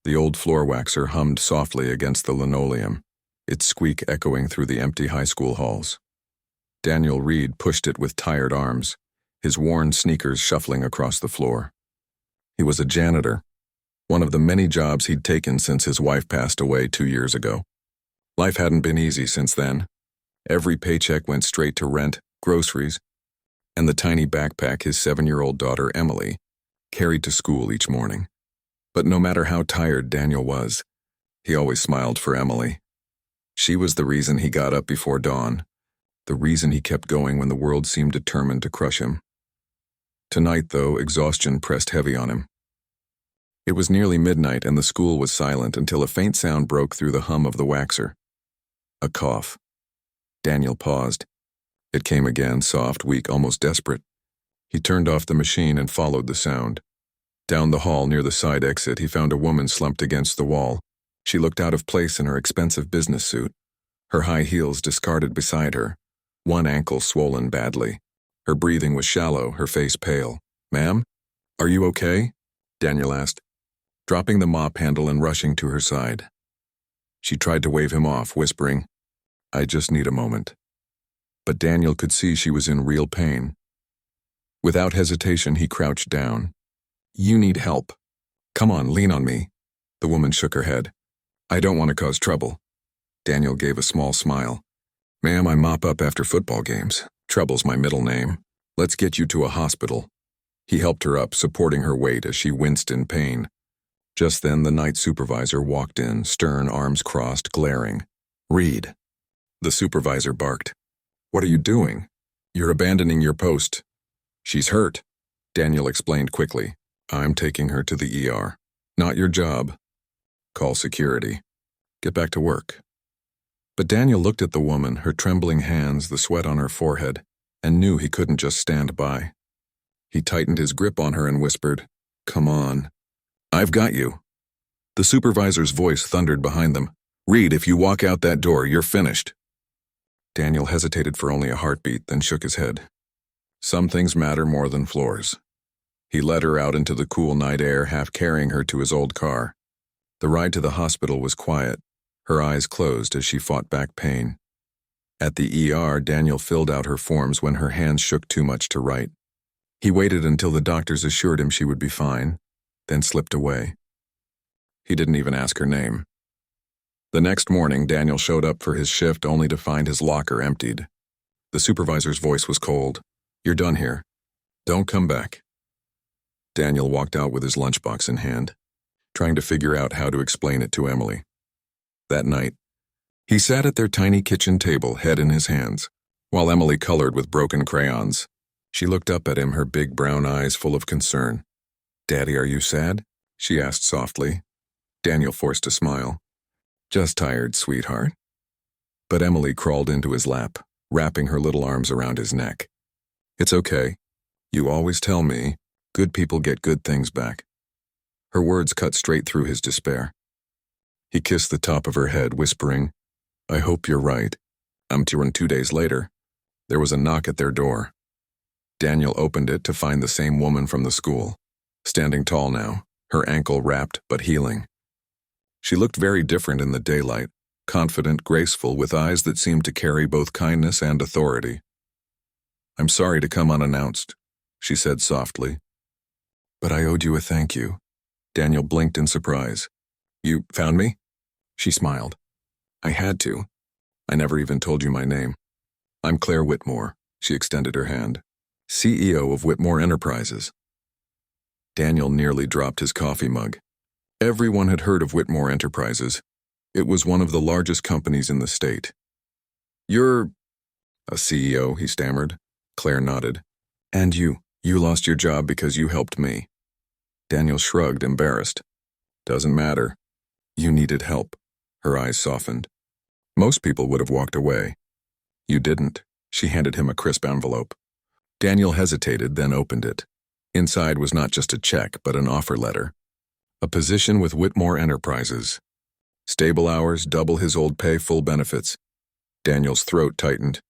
The old floor waxer hummed softly against the linoleum, its squeak echoing through the empty high school halls. Daniel Reed pushed it with tired arms, his worn sneakers shuffling across the floor. He was a janitor, one of the many jobs he'd taken since his wife passed away 2 years ago. Life hadn't been easy since then. Every paycheck went straight to rent, groceries, and the tiny backpack his 7-year-old daughter, Emily, carried to school each morning. But no matter how tired Daniel was, he always smiled for Emily. She was the reason he got up before dawn, the reason he kept going when the world seemed determined to crush him. Tonight, though, exhaustion pressed heavy on him. It was nearly midnight and the school was silent until a faint sound broke through the hum of the waxer. A cough. Daniel paused. It came again, soft, weak, almost desperate. He turned off the machine and followed the sound. Down the hall near the side exit, he found a woman slumped against the wall. She looked out of place in her expensive business suit, her high heels discarded beside her, one ankle swollen badly. Her breathing was shallow, her face pale. "Ma'am, are you okay?" Daniel asked, dropping the mop handle and rushing to her side. She tried to wave him off, whispering, "I just need a moment." But Daniel could see she was in real pain. Without hesitation, he crouched down. "You need help. Come on, lean on me." The woman shook her head. "I don't want to cause trouble." Daniel gave a small smile. "Ma'am, I mop up after football games. Trouble's my middle name. Let's get you to a hospital." He helped her up, supporting her weight as she winced in pain. Just then, the night supervisor walked in, stern, arms crossed, glaring. "Reed." The supervisor barked. "What are you doing? You're abandoning your post." "She's hurt," Daniel explained quickly. "I'm taking her to the ER. Not your job. Call security. Get back to work." But Daniel looked at the woman, her trembling hands, the sweat on her forehead, and knew he couldn't just stand by. He tightened his grip on her and whispered, "Come on. I've got you." The supervisor's voice thundered behind them. "Reed, if you walk out that door, you're finished." Daniel hesitated for only a heartbeat, then shook his head. Some things matter more than floors. He led her out into the cool night air, half carrying her to his old car. The ride to the hospital was quiet, her eyes closed as she fought back pain. At the ER, Daniel filled out her forms when her hands shook too much to write. He waited until the doctors assured him she would be fine, then slipped away. He didn't even ask her name. The next morning, Daniel showed up for his shift only to find his locker emptied. The supervisor's voice was cold. "You're done here. Don't come back." Daniel walked out with his lunchbox in hand, trying to figure out how to explain it to Emily. That night, he sat at their tiny kitchen table, head in his hands, while Emily colored with broken crayons. She looked up at him, her big brown eyes full of concern. "Daddy, are you sad?" she asked softly. Daniel forced a smile. "Just tired, sweetheart." But Emily crawled into his lap, wrapping her little arms around his neck. "It's okay. You always tell me, good people get good things back." Her words cut straight through his despair. He kissed the top of her head, whispering, "I hope you're right." 2 days later, there was a knock at their door. Daniel opened it to find the same woman from the school, standing tall now, her ankle wrapped but healing. She looked very different in the daylight, confident, graceful, with eyes that seemed to carry both kindness and authority. "I'm sorry to come unannounced," she said softly. "But I owed you a thank you." Daniel blinked in surprise. "You found me?" She smiled. "I had to. I never even told you my name. I'm Claire Whitmore." She extended her hand. "CEO of Whitmore Enterprises." Daniel nearly dropped his coffee mug. Everyone had heard of Whitmore Enterprises. It was one of the largest companies in the state. "You're a CEO," he stammered. Claire nodded. "And you lost your job because you helped me." Daniel shrugged, embarrassed. "Doesn't matter. You needed help." Her eyes softened. "Most people would have walked away. You didn't." She handed him a crisp envelope. Daniel hesitated, then opened it. Inside was not just a check, but an offer letter. A position with Whitmore Enterprises. Stable hours, double his old pay, full benefits. Daniel's throat tightened.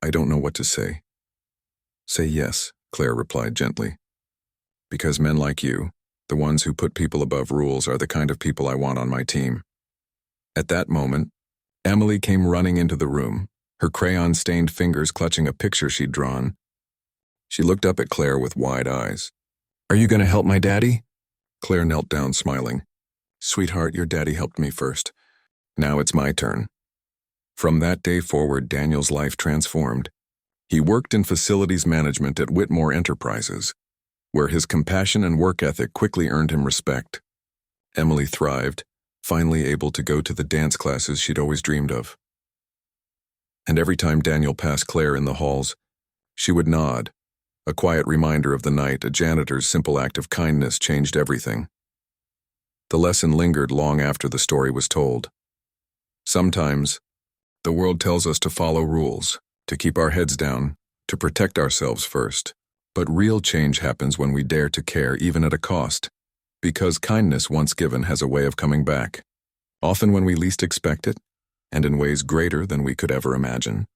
I don't know what to say." "Say yes," Claire replied gently. "Because men like you, The ones who put people above rules are the kind of people I want on my team. At that moment, Emily came running into the room, her crayon-stained fingers clutching a picture she'd drawn. She looked up at Claire with wide eyes. "Are you going to help my daddy?" Claire knelt down, smiling. "Sweetheart, your daddy helped me first. Now it's my turn." From that day forward, Daniel's life transformed. He worked in facilities management at Whitmore Enterprises, where his compassion and work ethic quickly earned him respect. Emily thrived, finally able to go to the dance classes she'd always dreamed of. And every time Daniel passed Claire in the halls, she would nod, a quiet reminder of the night a janitor's simple act of kindness changed everything. The lesson lingered long after the story was told. Sometimes, the world tells us to follow rules, to keep our heads down, to protect ourselves first. But real change happens when we dare to care even at a cost, because kindness once given has a way of coming back, often when we least expect it, and in ways greater than we could ever imagine.